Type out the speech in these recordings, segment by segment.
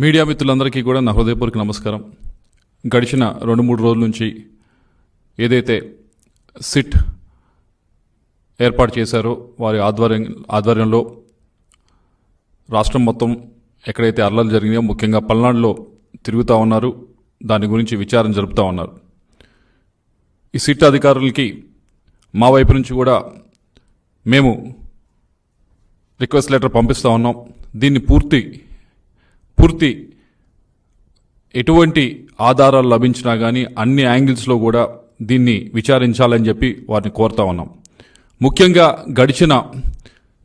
Media మిత్రులందరికీ కూడా నా హృదయపూర్వక నమస్కారం. గడిచిన 2-3 రోజుల నుంచి ఏదైతే సిట్ ఏర్పాటు చేశారో వారి ఆధ్వర్యంలో రాష్ట్రం మొత్తం ఎక్కడైతే అల్లర్లు జరిగినాయో ముఖ్యంగా పల్నాడులో తిరుగుతూ ఉన్నారు. దాని గురించి విచారణ జరుపుతూ ఉన్నారు. ఈ సిట్ అధికారులకి మా వైపు నుంచి కూడా మేము రిక్వెస్ట్ లెటర్ పంపిస్తూ ఉన్నాం. దీన్ని పూర్తి ఎటువంటి ఆధారాలు లభించినా కానీ అన్ని యాంగిల్స్లో కూడా దీన్ని విచారించాలని చెప్పి వారిని కోరుతా ఉన్నాం. ముఖ్యంగా గడిచిన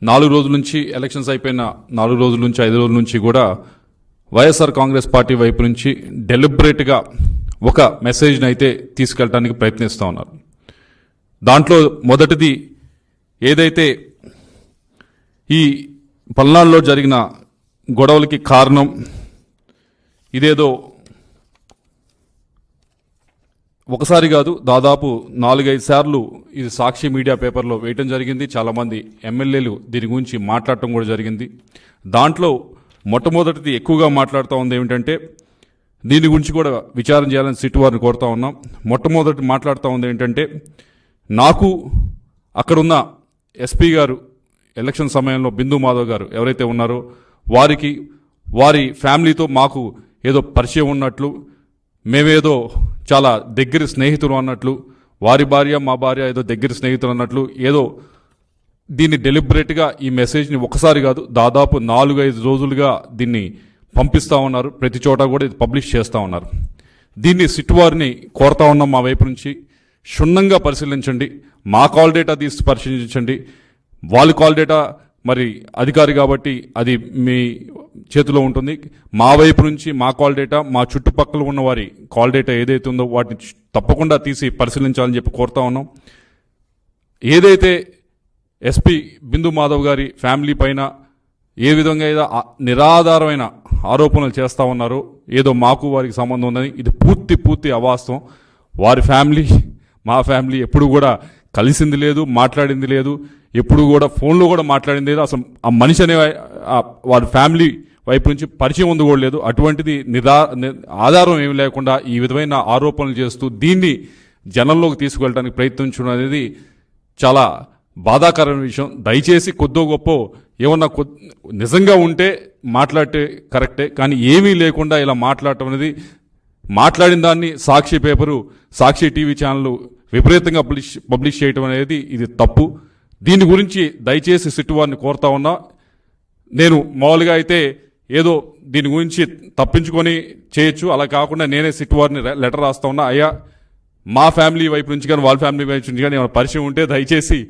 4 రోజుల నుంచి ఎలక్షన్స్ అయిపోయిన 4 రోజుల నుంచి 5 రోజుల నుంచి కూడా వైఎస్ఆర్ కాంగ్రెస్ పార్టీ వైపు నుంచి డెలిబరేట్గా ఒక మెసేజ్ని అయితే తీసుకెళ్ళడానికి ప్రయత్నిస్తూ ఉన్నారు. దాంట్లో మొదటిది ఏదైతే ఈ పల్నాడులో జరిగిన గొడవలకి కారణం ఇదేదో ఒకసారి కాదు, దాదాపు 4-5 సార్లు ఇది సాక్షి మీడియా పేపర్లో వేయటం జరిగింది. చాలామంది ఎమ్మెల్యేలు దీని గురించి మాట్లాడటం కూడా జరిగింది. దాంట్లో మొట్టమొదటిది ఎక్కువగా మాట్లాడుతూ ఉంది ఏమిటంటే దీని గురించి కూడా విచారణ చేయాలని సిట్ వారిని కోరుతా ఉన్నాం. మొట్టమొదటి మాట్లాడుతూ ఉంది ఏంటంటే నాకు అక్కడున్న ఎస్పీ గారు ఎలక్షన్ సమయంలో బిందు మాధవ్ గారు ఎవరైతే ఉన్నారో వారికి వారి ఫ్యామిలీతో మాకు ఏదో పరిచయం ఉన్నట్లు, మేమేదో చాలా దగ్గర స్నేహితులు అన్నట్లు, వారి భార్య మా భార్య ఏదో దగ్గర స్నేహితులు అన్నట్లు ఏదో దీన్ని డెలిబరేట్గా ఈ మెసేజ్ని ఒకసారి కాదు దాదాపు 4-5 రోజులుగా దీన్ని పంపిస్తూ ఉన్నారు. ప్రతి చోట కూడా ఇది పబ్లిష్ చేస్తూ ఉన్నారు. దీన్ని సిట్ వారిని కోరుతా ఉన్నాం మా వైపు నుంచి క్షుణ్ణంగా పరిశీలించండి. మా కాల్ డేటా తీసి పరిశీలించండి. వాళ్ళ కాల్ డేటా మరి అధికారి కాబట్టి అది మీ చేతిలో ఉంటుంది. మా వైపు నుంచి మా కాల్ డేటా, మా చుట్టుపక్కల ఉన్న వారి కాల్ డేటా ఏదైతే ఉందో వాటిని తప్పకుండా తీసి పరిశీలించాలని చెప్పి కోరుతా ఉన్నాం. ఏదైతే ఎస్పీ బిందు మాధవ్ గారి ఫ్యామిలీ పైన ఏ విధంగా ఏదో నిరాధారమైన ఆరోపణలు చేస్తూ ఉన్నారో ఏదో మాకు వారికి సంబంధం ఉందని, ఇది పూర్తి అవాస్తవం. వారి ఫ్యామిలీ మా ఫ్యామిలీ ఎప్పుడు కూడా కలిసింది లేదు, మాట్లాడింది లేదు, ఎప్పుడు కూడా ఫోన్లో కూడా మాట్లాడింది లేదు. అసలు ఆ మనిషి అనే వారి ఫ్యామిలీ వైపు నుంచి పరిచయం ఉంది కూడా లేదు. అటువంటిది ఆధారం ఏమి లేకుండా ఈ విధమైన ఆరోపణలు చేస్తూ దీన్ని జనంలోకి తీసుకువెళ్ళడానికి ప్రయత్నించడం అనేది చాలా బాధాకరమైన విషయం. దయచేసి కొద్దో గొప్ప ఏమన్నా నిజంగా ఉంటే మాట్లాడితే కరెక్టే, కానీ ఏమీ లేకుండా ఇలా మాట్లాడటం అనేది, మాట్లాడిన దాన్ని సాక్షి పేపరు, సాక్షి టీవీ ఛానల్ విపరీతంగా పబ్లిష్ చేయడం అనేది ఇది తప్పు. దీని గురించి దయచేసి సిట్ వారిని కోరుతా ఉన్నా. నేను మామూలుగా అయితే ఏదో దీని గురించి తప్పించుకొని చేయొచ్చు, అలా కాకుండా నేనే సిట్ వారిని లెటర్ రాస్తా ఉన్నా. అయ్యా మా ఫ్యామిలీ వైపు నుంచి కానీ వాళ్ళ ఫ్యామిలీ వైపు నుంచి కానీ ఏమైనా పరిచయం ఉంటే దయచేసి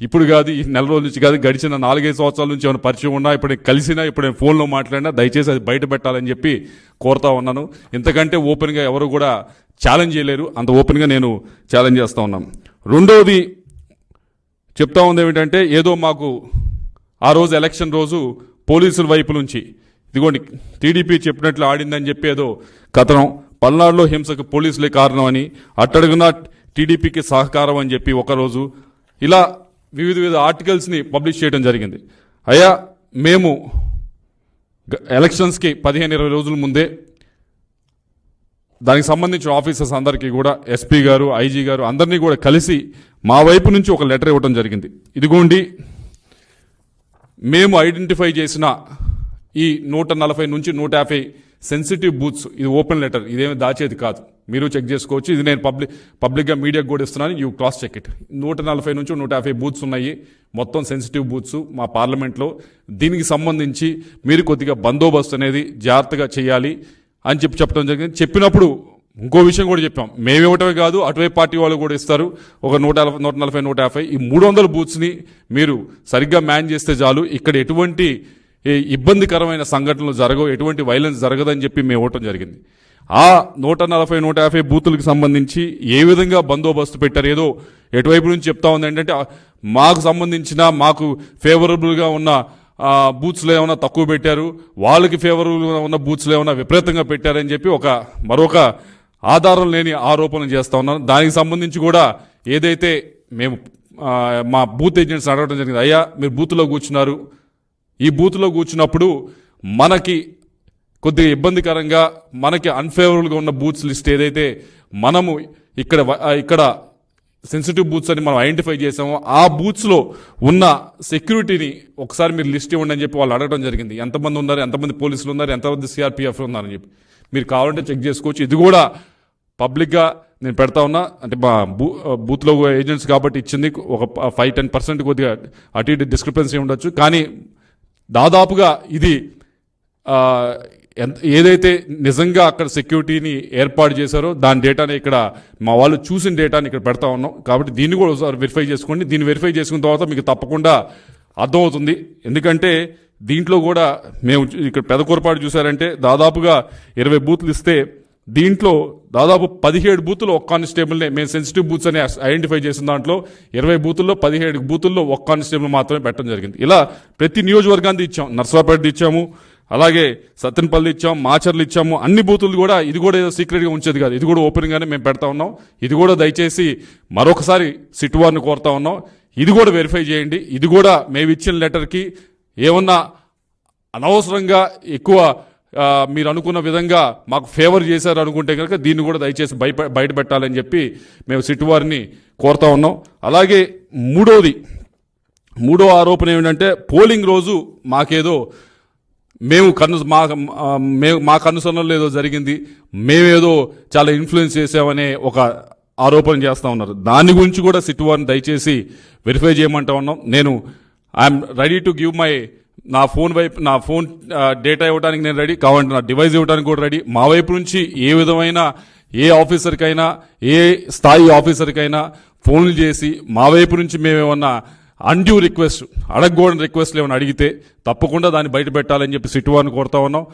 ఇప్పుడు కాదు, ఈ నెల రోజుల నుంచి కాదు, గడిచిన 4-5 సంవత్సరాల నుంచి ఏమైనా పరిచయం ఉన్నా, ఇప్పుడు నేను కలిసినా, ఇప్పుడు నేను ఫోన్లో మాట్లాడినా దయచేసి అది బయట పెట్టాలని చెప్పి కోరుతా ఉన్నాను. ఇంతకంటే ఓపెన్గా ఎవరు కూడా ఛాలెంజ్ చేయలేరు, అంత ఓపెన్గా నేను ఛాలెంజ్ చేస్తూ ఉన్నాను. రెండవది చెప్తా ఉంది ఏమిటంటే ఏదో మాకు ఆ రోజు ఎలక్షన్ రోజు పోలీసుల వైపు నుంచి ఇదిగోండి టీడీపీ చెప్పినట్లు ఆడిందని చెప్పి ఏదో కథనం, పల్నాడులో హింసకు పోలీసులే కారణం అని, అట్టడుగున టీడీపీకి సహకారం అని చెప్పి ఒకరోజు ఇలా వివిధ ఆర్టికల్స్ని పబ్లిష్ చేయడం జరిగింది. అయ్యా మేము ఎలక్షన్స్కి 15-20 రోజుల ముందే దానికి సంబంధించిన ఆఫీసర్స్ అందరికీ కూడా ఎస్పీ గారు, ఐజీ గారు అందరినీ కూడా కలిసి మా వైపు నుంచి ఒక లెటర్ ఇవ్వడం జరిగింది. ఇదిగోండి మేము ఐడెంటిఫై చేసిన ఈ 140 నుంచి 150 సెన్సిటివ్ బూత్స్, ఇది ఓపెన్ లెటర్, ఇదేమి దాచేది కాదు, మీరు చెక్ చేసుకోవచ్చు. ఇది నేను పబ్లిక్గా మీడియాకు కూడా ఇస్తున్నాను, యూ క్రాస్ చెక్ ఇట్. 140 నుంచి 150 బూత్స్ ఉన్నాయి, మొత్తం సెన్సిటివ్ బూత్స్ మా పార్లమెంట్లో. దీనికి సంబంధించి మీరు కొద్దిగా బందోబస్తు అనేది జాగ్రత్తగా చేయాలి అని చెప్పడం జరిగింది. చెప్పినప్పుడు ఇంకో విషయం కూడా చెప్పాం, మేము ఇవ్వటమే కాదు అటువైపు పార్టీ వాళ్ళు కూడా ఇస్తారు, ఒక 140, 150 ఈ 300 బూత్స్ని మీరు సరిగ్గా మ్యాన్ చేస్తే చాలు, ఇక్కడ ఎటువంటి ఇబ్బందికరమైన సంఘటనలు జరగవు, ఎటువంటి వైలెన్స్ జరగదని చెప్పి మేము ఇవ్వటం జరిగింది. ఆ 140, 150 బూతులకు సంబంధించి ఏ విధంగా బందోబస్తు పెట్టారు, ఏదో ఎటువైపు నుంచి చెప్తా ఉంది ఏంటంటే మాకు సంబంధించిన మాకు ఫేవరబుల్గా ఉన్న బూత్స్లో ఏమైనా తక్కువ పెట్టారు, వాళ్ళకి ఫేవరబుల్గా ఉన్న బూత్స్లో ఏమైనా విపరీతంగా పెట్టారని చెప్పి మరొక ఆధారం లేని ఆరోపణలు చేస్తూ ఉన్నాను. దానికి సంబంధించి కూడా ఏదైతే మేము మా బూత్ ఏజెంట్స్ అడగడం జరిగింది, అయ్యా మీరు బూత్లో కూర్చున్నారు, ఈ బూత్లో కూర్చున్నప్పుడు మనకి కొద్దిగా ఇబ్బందికరంగా మనకి అన్ఫేవరబుల్గా ఉన్న బూత్స్ లిస్ట్ ఏదైతే మనము ఇక్కడ సెన్సిటివ్ బూత్స్ అని మనం ఐడెంటిఫై చేసామో ఆ బూత్స్లో ఉన్న సెక్యూరిటీని ఒకసారి మీరు లిస్ట్ ఇవ్వండి అని చెప్పి వాళ్ళు అడగడం జరిగింది. ఎంతమంది ఉన్నారు, ఎంతమంది పోలీసులు ఉన్నారు, ఎంతమంది సిఆర్పిఎఫ్ ఉన్నారని చెప్పి మీరు కావాలంటే చెక్ చేసుకోవచ్చు. ఇది కూడా పబ్లిక్గా నేను పెడతా ఉన్నా. అంటే మా బూత్లో ఏజెంట్స్ కాబట్టి ఇచ్చింది ఒక 5-10% కొద్దిగా అటు ఇటు డిస్క్రిపెన్సీ ఉండొచ్చు. కానీ దాదాపుగా ఇది ఏదైతే నిజంగా అక్కడ సెక్యూరిటీని ఏర్పాటు చేశారో దాని డేటాని ఇక్కడ మా వాళ్ళు చూసిన డేటాని ఇక్కడ పెడతా ఉన్నాం. కాబట్టి దీన్ని కూడా ఒకసారి వెరిఫై చేసుకోండి. దీన్ని వెరిఫై చేసుకున్న తర్వాత మీకు తప్పకుండా అర్థమవుతుంది. ఎందుకంటే దీంట్లో కూడా మేము ఇక్కడ పెదకూరపాటు చూసారంటే దాదాపుగా 20 బూత్లు ఇస్తే దీంట్లో దాదాపు 17 బూతులు ఒక కానిస్టేబుల్నే మేము సెన్సిటివ్ బూత్స్ అని ఐడెంటిఫై చేసిన దాంట్లో 20 బూతుల్లో 17 బూతుల్లో ఒక కానిస్టేబుల్ మాత్రమే పెట్టడం జరిగింది. ఇలా ప్రతి నియోజకవర్గాన్ని ఇచ్చాం. నర్సరావుపేట ఇచ్చాము, అలాగే సత్తెనపల్లి ఇచ్చాం, మాచర్లు ఇచ్చాము. అన్ని బూతులు కూడా ఇది కూడా ఏదో సీక్రెట్గా ఉంచేది కాదు, ఇది కూడా ఓపెన్గానే మేము పెడతా ఉన్నాం. ఇది కూడా దయచేసి మరొకసారి సిట్ వారిని కోరుతా ఉన్నాం, ఇది కూడా వెరిఫై చేయండి. ఇది కూడా మేము ఇచ్చిన లెటర్కి ఏమన్నా అనవసరంగా ఎక్కువ మీరు అనుకున్న విధంగా మాకు ఫేవర్ చేశారు అనుకుంటే కనుక దీన్ని కూడా దయచేసి బయట పెట్టాలని చెప్పి మేము సిట్ వారిని కోరుతా ఉన్నాం. అలాగే మూడో ఆరోపణ ఏమిటంటే పోలింగ్ రోజు మాకేదో మా కనుసరణలో ఏదో జరిగింది, మేమేదో చాలా ఇన్ఫ్లుయెన్స్ చేసామనే ఒక ఆరోపణ చేస్తూ ఉన్నారు. దాని గురించి కూడా సిట్ వారిని దయచేసి వెరిఫై చేయమంటా ఉన్నాం. నేను ఐఎమ్ రెడీ టు గివ్ నా ఫోన్ డేటా ఇవ్వడానికి నేను రెడీ, కావాలంటే నా డివైస్ ఇవ్వడానికి కూడా రెడీ. మా వైపు నుంచి ఏ విధమైన ఏ ఆఫీసర్కైనా ఏ స్థాయి ఆఫీసర్కైనా ఫోన్లు చేసి మా వైపు నుంచి మేమేమన్నా అన్డ్యూ రిక్వెస్ట్ అడగకూడని రిక్వెస్ట్లు ఏమైనా అడిగితే తప్పకుండా దాన్ని బయట పెట్టాలని చెప్పి సిట్ వారిని కోరుతా ఉన్నాం.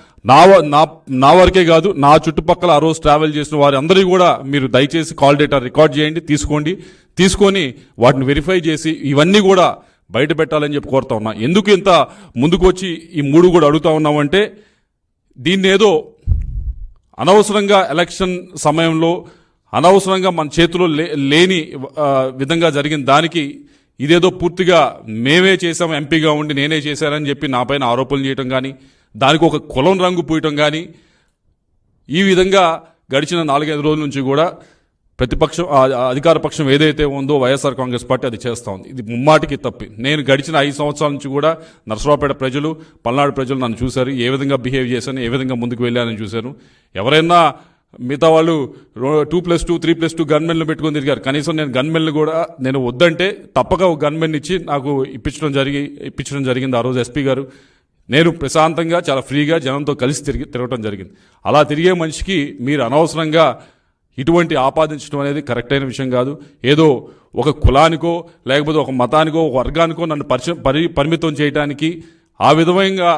నా వరకే కాదు, నా చుట్టుపక్కల ఆ రోజు ట్రావెల్ చేసిన వారి అందరికీ కూడా మీరు దయచేసి కాల్ డేటా రికార్డ్ చేయండి, తీసుకొని వాటిని వెరిఫై చేసి ఇవన్నీ కూడా బయట పెట్టాలని చెప్పి కోరుతా ఉన్నా. ఎందుకు ఇంత ముందుకు వచ్చి ఈ 3 కూడా అడుగుతా ఉన్నామంటే దీన్ని ఏదో అనవసరంగా ఎలక్షన్ సమయంలో అనవసరంగా మన చేతిలో లేని విధంగా జరిగిన దానికి ఇదేదో పూర్తిగా మేమే చేసాం, ఎంపీగా ఉండి నేనే చేశానని చెప్పి నా పైన ఆరోపణలు చేయటం కానీ, దానికి ఒక కులం రంగు పూయటం కానీ, ఈ విధంగా గడిచిన 4-5 రోజుల నుంచి కూడా ప్రతిపక్షం అధికార పక్షం ఏదైతే ఉందో వైఎస్ఆర్ కాంగ్రెస్ పార్టీ అది చేస్తూ ఉంది. ఇది ముమ్మాటికి తప్పి. నేను గడిచిన 5 సంవత్సరాల నుంచి కూడా నరసరావుపేట ప్రజలు, పల్నాడు ప్రజలు నన్ను చూశారు, ఏ విధంగా బిహేవ్ చేశాను, ఏ విధంగా ముందుకు వెళ్ళానని చూశాను. ఎవరైనా మిగతా వాళ్ళు 2+2 3+2 గన్మెన్లు పెట్టుకొని తిరిగారు. కనీసం నేను గన్మెన్లు కూడా నేను వద్దంటే తప్పక ఒక గన్మెన్ ఇచ్చి నాకు ఇప్పించడం జరిగింది ఆ రోజు ఎస్పీ గారు. నేను ప్రశాంతంగా చాలా ఫ్రీగా జనంతో కలిసి తిరగటం జరిగింది. అలా తిరిగే మనిషికి మీరు అనవసరంగా ఇటువంటి ఆపాదించడం అనేది కరెక్ట్ అయిన విషయం కాదు. ఏదో ఒక కులానికో లేకపోతే ఒక మతానికో ఒక వర్గానికో నన్ను పరిమితం చేయడానికి ఆ విధంగా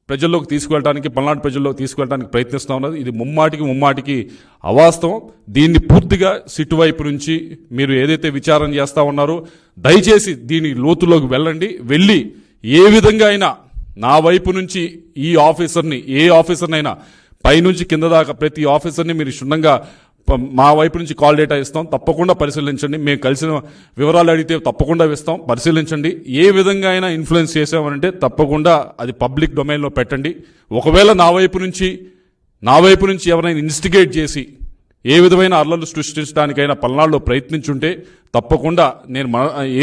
ప్రజల్లోకి తీసుకువెళ్ళడానికి, పల్నాడు ప్రజల్లోకి తీసుకువెళ్ళడానికి ప్రయత్నిస్తూ ఉన్నది. ఇది ముమ్మాటికి అవాస్తవం. దీన్ని పూర్తిగా సిట్ వైపు నుంచి మీరు ఏదైతే విచారణ చేస్తూ ఉన్నారో దయచేసి దీని లోతులోకి వెళ్ళి ఏ విధంగా అయినా నా వైపు నుంచి ఈ ఆఫీసర్ని, ఏ ఆఫీసర్నైనా పైనుంచి కింద దాకా ప్రతి ఆఫీసర్ని మీరు క్షుణ్ణంగా మా వైపు నుంచి కాల్ డేటా ఇస్తాం, తప్పకుండా పరిశీలించండి. మేము కలిసిన వివరాలు అడిగితే తప్పకుండా ఇస్తాం, పరిశీలించండి. ఏ విధంగా అయినా ఇన్ఫ్లుయెన్స్ చేసామనంటే తప్పకుండా అది పబ్లిక్ డొమైన్లో పెట్టండి. ఒకవేళ నా వైపు నుంచి ఎవరైనా ఇన్స్టిగేట్ చేసి ఏ విధమైన అల్లర్లు సృష్టించడానికైనా పల్నాడులో ప్రయత్నించుంటే తప్పకుండా నేను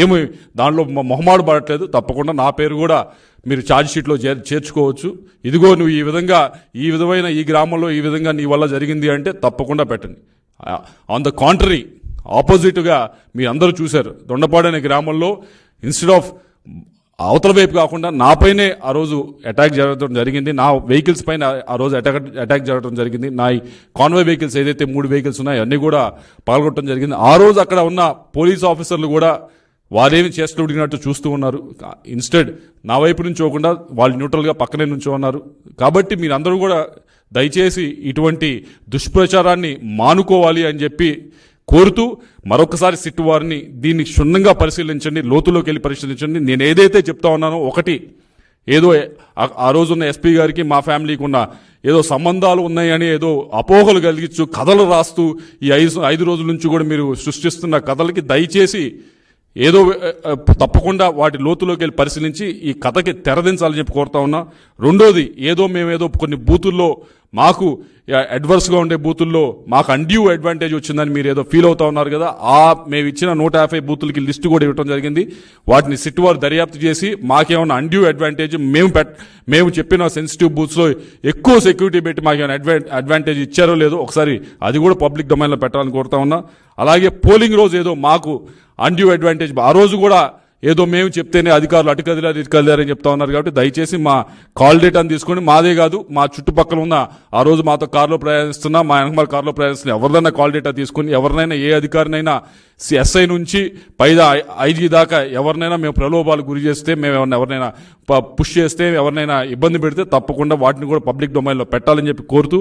ఏమి దానిలో మొహమాటు పడట్లేదు, తప్పకుండా నా పేరు కూడా మీరు ఛార్జ్ షీట్లో చేర్చుకోవచ్చు. ఇదిగో నువ్వు ఈ విధమైన ఈ గ్రామంలో ఈ విధంగా నీ వల్ల జరిగింది అంటే తప్పకుండా పెట్టండి. ఆన్ ద కాంట్రరీ ఆపోజిట్గా మీరు అందరూ చూశారు, దొండపాడు అనే గ్రామంలో ఇన్స్టెడ్ ఆఫ్ అవతల వైపు కాకుండా నాపైనే ఆ రోజు అటాక్ జరగడం జరిగింది. నా వెహికల్స్ పైన ఆ రోజు అటాక్ జరగడం జరిగింది. నా కాన్వాయ్ వెహికల్స్ ఏదైతే 3 వెహికల్స్ ఉన్నాయో అన్నీ కూడా పాల్గొనడం జరిగింది. ఆ రోజు అక్కడ ఉన్న పోలీస్ ఆఫీసర్లు కూడా వారేమి చేస్తూ ఉడిగినట్టు చూస్తూ ఉన్నారు. ఇన్స్టెడ్ నా వైపు నుంచి పోకుండా వాళ్ళు న్యూట్రల్గా పక్కనే నుంచి ఉన్నారు. కాబట్టి మీరందరూ కూడా దయచేసి ఇటువంటి దుష్ప్రచారాన్ని మానుకోవాలి అని చెప్పి కోరుతూ మరొకసారి సిట్ వారిని దీన్ని క్షుణ్ణంగా పరిశీలించండి, లోతులోకి వెళ్ళి పరిశీలించండి. నేను ఏదైతే చెప్తా ఉన్నానో ఒకటి ఏదో ఆ రోజున్న ఎస్పీ గారికి మా ఫ్యామిలీకి ఉన్న ఏదో సంబంధాలు ఉన్నాయని ఏదో అపోహలు కలిగించు కథలు రాస్తూ ఈ 5 రోజుల నుంచి కూడా మీరు సృష్టిస్తున్న కథలకి దయచేసి ఏదో తప్పకుండా వాటి లోతులోకి వెళ్ళి పరిశీలించి ఈ కథకి తెరదించాలని చెప్పి కోరుతా ఉన్నా. రెండోది, మేమేదో కొన్ని బూతుల్లో మాకు అడ్వర్స్గా ఉండే బూతుల్లో మాకు అన్డ్యూ అడ్వాంటేజ్ వచ్చిందని మీరు ఏదో ఫీల్ అవుతా ఉన్నారు కదా, మేము ఇచ్చిన 150 బూతులకి లిస్టు కూడా ఇవ్వడం జరిగింది. వాటిని సిట్ వారు దర్యాప్తు చేసి మాకేమైనా అన్డ్యూ అడ్వాంటేజ్ మేము చెప్పిన సెన్సిటివ్ బూత్స్లో ఎక్కువ సెక్యూరిటీ పెట్టి మాకేమైనా అడ్వాంటేజ్ ఇచ్చారో లేదో ఒకసారి అది కూడా పబ్లిక్ డొమైన్లో పెట్టాలని కోరుతా ఉన్నా. అలాగే పోలింగ్ రోజు ఏదో మాకు అన్డ్యూ అడ్వాంటేజ్, ఆ రోజు కూడా ఏదో మేము చెప్తేనే అధికారులు అటు కదిలారు ఇటు కదిలారని చెప్తా ఉన్నారు. కాబట్టి దయచేసి మా కాల్ డేటాను తీసుకొని, మాదే కాదు మా చుట్టుపక్కల ఉన్న ఆ రోజు మాతో కారులో ప్రయాణిస్తున్నా, మా వెనకమాల కారులో ప్రయాణిస్తున్నా ఎవరిదైనా కాల్ డేటా తీసుకొని, ఎవరినైనా ఏ అధికారినైనా ఎస్ఐ నుంచి పైదా ఐజీ దాకా ఎవరినైనా మేము ప్రలోభాలకు గురి చేస్తే, మేము ఎవరినైనా పుష్ చేస్తే, ఎవరినైనా ఇబ్బంది పెడితే తప్పకుండా వాటిని కూడా పబ్లిక్ డొమైన్లో పెట్టాలని చెప్పి కోరుతూ,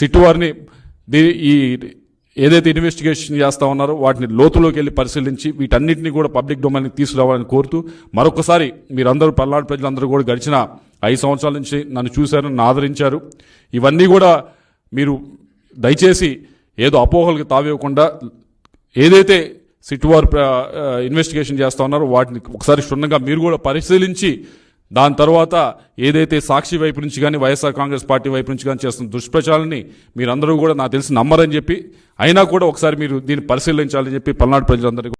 సిట్ వారిని ఈ ఏదైతే ఇన్వెస్టిగేషన్ చేస్తా ఉన్నారో వాటిని లోతులోకి వెళ్ళి పరిశీలించి వీటన్నిటిని కూడా పబ్లిక్ డొమైన్కి తీసుకురావాలని కోరుతూ, మరొకసారి మీరందరూ పల్నాడు ప్రజలందరూ కూడా గడిచిన 5 సంవత్సరాల నుంచి నన్ను చూశారు, నన్ను ఆదరించారు. ఇవన్నీ కూడా మీరు దయచేసి ఏదో అపోహలకు తావివ్వకుండా ఏదైతే సిట్ వారు ఇన్వెస్టిగేషన్ చేస్తా ఉన్నారో వాటిని ఒకసారి క్షుణ్ణంగా మీరు కూడా పరిశీలించి, దాని తర్వాత ఏదైతే సాక్షి వైపు నుంచి కానీ వైఎస్ఆర్ కాంగ్రెస్ పార్టీ వైపు నుంచి కానీ చేస్తున్న దుష్ప్రచారాన్ని మీరందరూ కూడా నాకు తెలిసి నమ్మరని చెప్పి, అయినా కూడా ఒకసారి మీరు దీన్ని పరిశీలించాలని చెప్పి పల్నాడు ప్రజలందరికీ